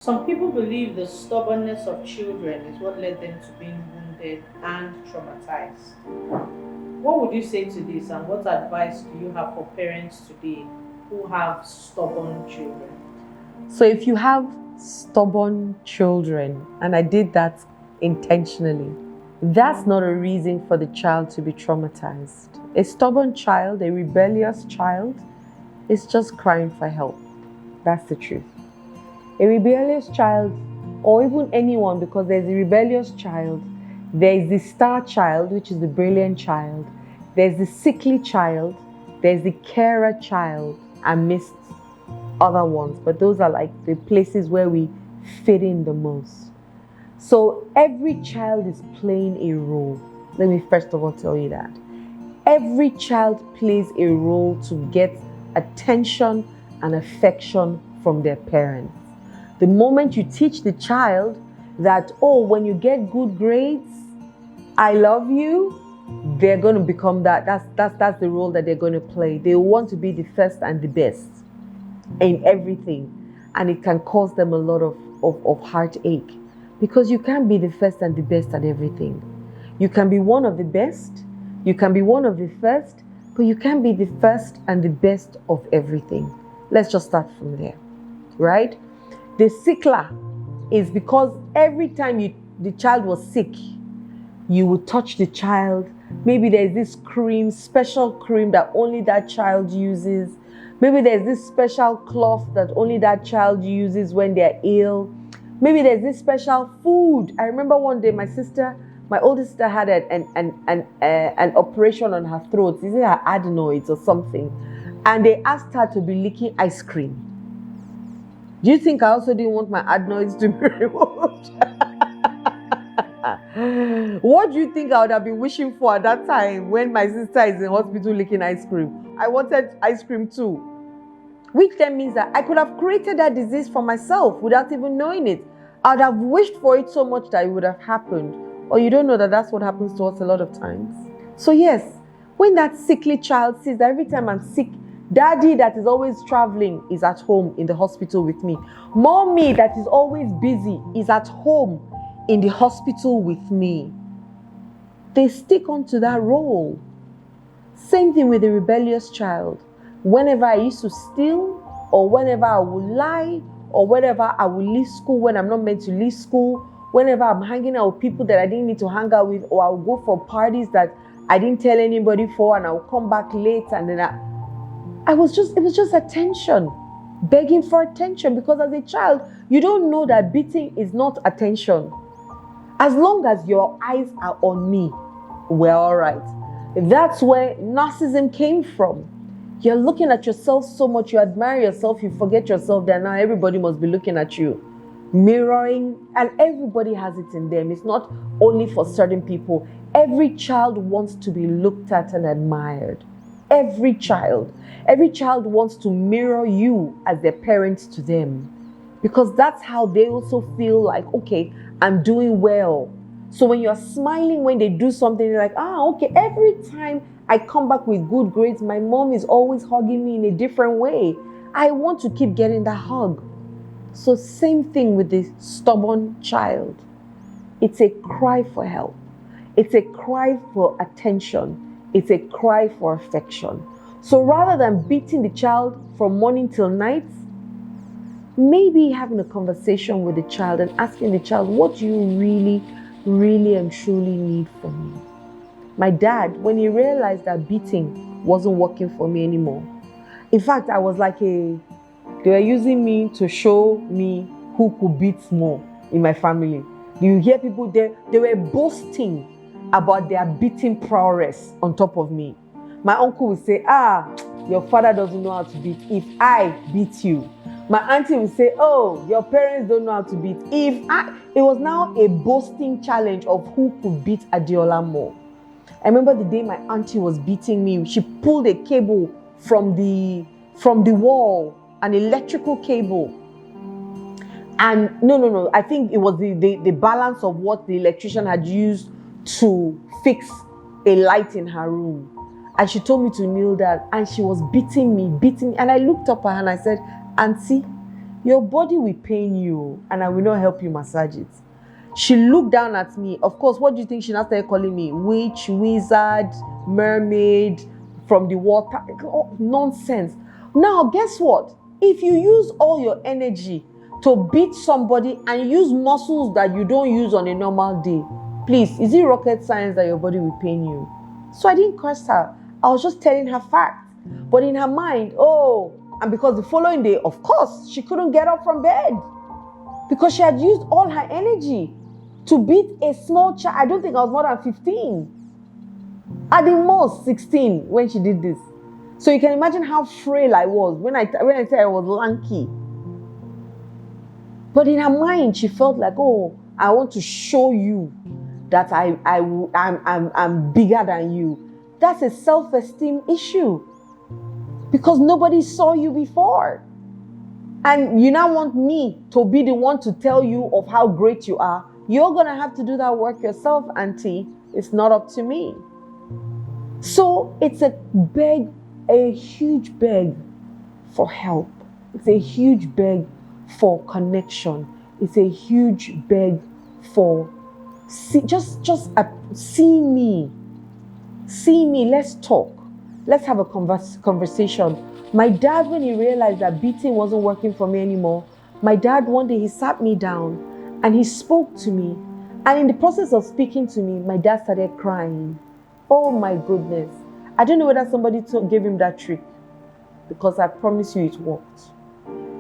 Some people believe the stubbornness of children is what led them to being wounded and traumatized. What would you say to this, and what advice do you have for parents today who have stubborn children? So if you have stubborn children, and I did that intentionally, that's not a reason for the child to be traumatized. A stubborn child, a rebellious child, is just crying for help. That's the truth. A rebellious child, or even anyone, because there's a rebellious child, there's the star child, which is the brilliant child, there's the sickly child, there's the carer child, amidst other ones, but those are like the places where we fit in the most. So every child is playing a role. Let me first of all tell you that. Every child plays a role to get attention and affection from their parents. The moment you teach the child that, oh, when you get good grades, I love you, they're going to become that. That's the role that they're going to play. They want to be the first and the best in everything, and it can cause them a lot of heartache, because you can't be the first and the best at everything. You can be one of the best, you can be one of the first, but you can't be the first and the best of everything. Let's just start from there, right? The sickler is because every time the child was sick, you would touch the child. Maybe there's this cream, special cream that only that child uses. Maybe there's this special cloth that only that child uses when they're ill. Maybe there's this special food. I remember one day my older sister had an operation on her throat. Is it her adenoids or something? And they asked her to be licking ice cream. Do you think I also didn't want my adenoids to be removed? What do you think I would have been wishing for at that time when my sister is in hospital licking ice cream? I wanted ice cream too. Which then means that I could have created that disease for myself without even knowing it. I would have wished for it so much that it would have happened. Or you don't know that that's what happens to us a lot of times. So yes, when that sickly child sees that every time I'm sick, daddy that is always traveling is at home in the hospital with me. Mommy that is always busy is at home in the hospital with me. They stick onto that role. Same thing with the rebellious child. Whenever I used to steal, or whenever I would lie, or whenever I would leave school when I'm not meant to leave school, whenever I'm hanging out with people that I didn't need to hang out with, or I'll go for parties that I didn't tell anybody for, and I'll come back late, and then it was just attention, begging for attention, because as a child, you don't know that beating is not attention. As long as your eyes are on me, we're all right. That's where narcissism came from. You're looking at yourself so much, you admire yourself, you forget yourself, that now everybody must be looking at you. Mirroring, and everybody has it in them. It's not only for certain people. Every child wants to be looked at and admired. Every child wants to mirror you as their parents to them, because that's how they also feel like, okay, I'm doing well. So when you're smiling when they do something, you're like, okay, every time I come back with good grades, my mom is always hugging me in a different way. I want to keep getting that hug. So same thing with the stubborn child. It's a cry for help. It's a cry for attention. It's a cry for affection. So rather than beating the child from morning till night, maybe having a conversation with the child and asking the child, what do you really, really and truly need from me? My dad, when he realized that beating wasn't working for me anymore, in fact, I was like they were using me to show me who could beat more in my family. You hear people there, they were boasting about their beating prowess on top of me. My uncle would say, your father doesn't know how to beat. If I beat you. My auntie would say, oh, your parents don't know how to beat. It was now a boasting challenge of who could beat Adiola more. I remember the day my auntie was beating me, she pulled a cable from the wall, an electrical cable. And no, I think it was the balance of what the electrician had used to fix a light in her room. And she told me to kneel down, and she was beating me. And I looked up at her and I said, Auntie, Your body will pain you and I will not help you massage it. She looked down at me. Of course, what do you think she now started calling me? Witch, wizard, mermaid, from the water. Oh, nonsense. Now, guess what? If you use all your energy to beat somebody and use muscles that you don't use on a normal day, please, is it rocket science that your body will pain you? So I didn't curse her. I was just telling her facts. But in her mind, and because the following day, of course, she couldn't get up from bed because she had used all her energy to beat a small child. I don't think I was more than 15. At the most 16 when she did this. So you can imagine how frail I was when I said I was lanky. But in her mind, she felt like, I want to show you that I'm bigger than you. That's a self-esteem issue because nobody saw you before. And you now want me to be the one to tell you of how great you are. You're going to have to do that work yourself, auntie. It's not up to me. So it's a huge beg for help. It's a huge beg for connection. It's a huge beg for see me. See me, let's talk. Let's have a conversation. My dad, when he realized that beating wasn't working for me anymore, my dad, one day he sat me down and he spoke to me. And in the process of speaking to me, my dad started crying. Oh my goodness. I don't know whether somebody gave him that trick because I promise you it worked.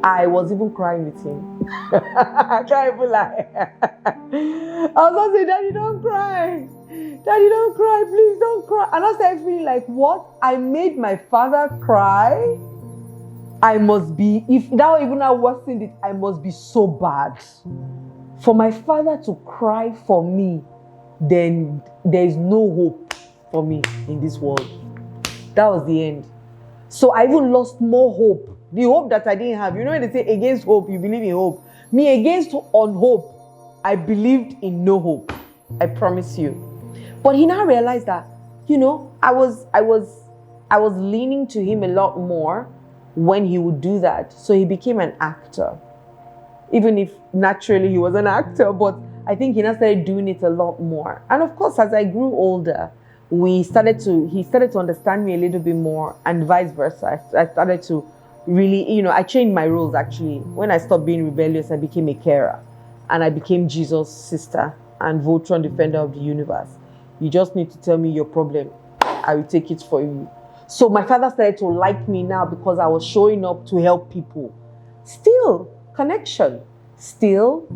I was even crying with him. I can't even lie. I was also saying, Daddy, don't cry. Daddy, don't cry. Please don't cry. And I started feeling like, what? I made my father cry? I must be, if now even I worsened it, I must be so bad. For my father to cry for me, then there is no hope for me in this world. That was the end. So I even lost more hope. The hope that I didn't have. You know when they say against hope, you believe in hope. Me, against unhope, I believed in no hope. I promise you. But he now realized that, I was leaning to him a lot more when he would do that. So he became an actor. Even if naturally he was an actor, but I think he now started doing it a lot more. And of course, as I grew older, he started to understand me a little bit more, and vice versa. I started to really, I changed my roles actually. When I stopped being rebellious, I became a carer. And I became Jesus' sister and Voltron defender of the universe. You just need to tell me your problem. I will take it for you. So my father started to like me now because I was showing up to help people. Still connection, still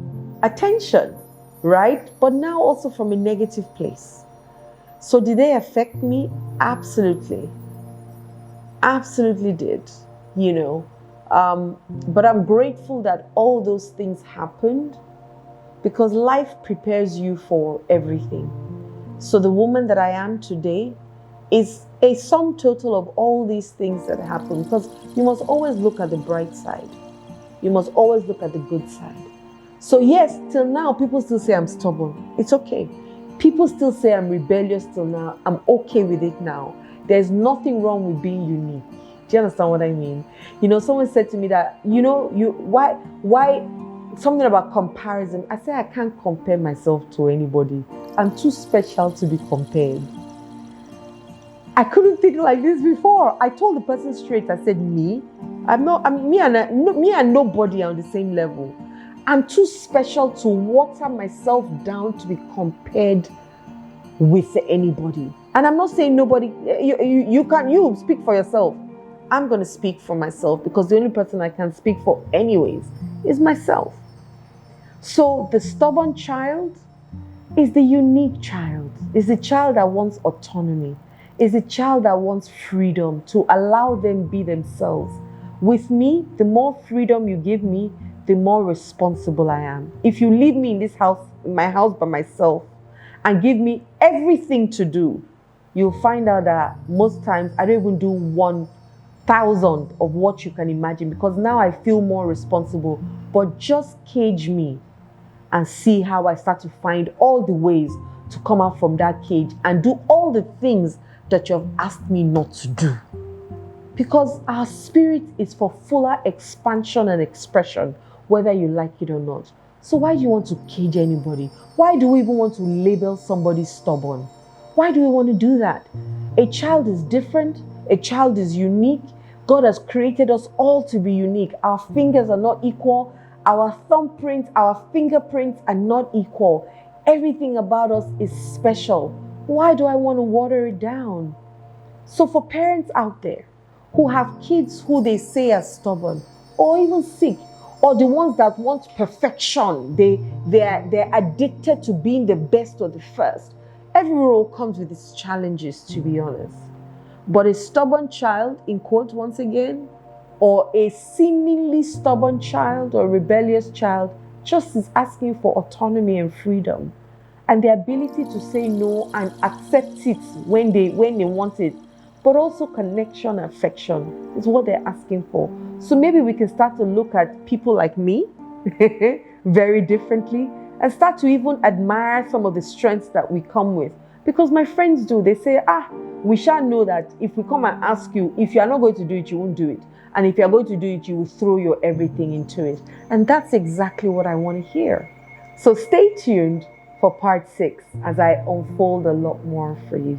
attention, right? But now also from a negative place. So did they affect me? Absolutely. Absolutely did, But I'm grateful that all those things happened because life prepares you for everything. So the woman that I am today is a sum total of all these things that happen, because you must always look at the bright side. You must always look at the good side. So yes, till now, people still say I'm stubborn. It's okay. People still say I'm rebellious till now. I'm okay with it now. There's nothing wrong with being unique. Do you understand what I mean? Someone said to me that, why something about comparison. I said, I can't compare myself to anybody. I'm too special to be compared. I couldn't think like this before. I told the person straight, I said, me and nobody are on the same level. I'm too special to water myself down to be compared with anybody. And I'm not saying nobody, you speak for yourself. I'm going to speak for myself because the only person I can speak for anyways is myself. So the stubborn child is the unique child, is the child that wants autonomy, is the child that wants freedom to allow them be themselves. With me, the more freedom you give me, the more responsible I am. If you leave me in my house by myself, and give me everything to do, you'll find out that most times I don't even do 1,000 of what you can imagine because now I feel more responsible. But just cage me and see how I start to find all the ways to come out from that cage and do all the things that you have asked me not to do. Because our spirit is for fuller expansion and expression, whether you like it or not. So why do you want to cage anybody? Why do we even want to label somebody stubborn? Why do we want to do that? A child is different. A child is unique. God has created us all to be unique. Our fingers are not equal. Our thumbprints, our fingerprints are not equal. Everything about us is special. Why do I want to water it down? So for parents out there who have kids who they say are stubborn or even sick, or the ones that want perfection, they're addicted to being the best or the first. Every role comes with its challenges, to be honest. But a stubborn child, in quotes once again, or a seemingly stubborn child or rebellious child, just is asking for autonomy and freedom, and the ability to say no and accept it when they want it, but also connection and affection is what they're asking for. So maybe we can start to look at people like me very differently and start to even admire some of the strengths that we come with. Because my friends do, they say, we shall know that if we come and ask you, if you are not going to do it, you won't do it. And if you're going to do it, you will throw your everything into it. And that's exactly what I want to hear. So stay tuned for part 6 as I unfold a lot more for you.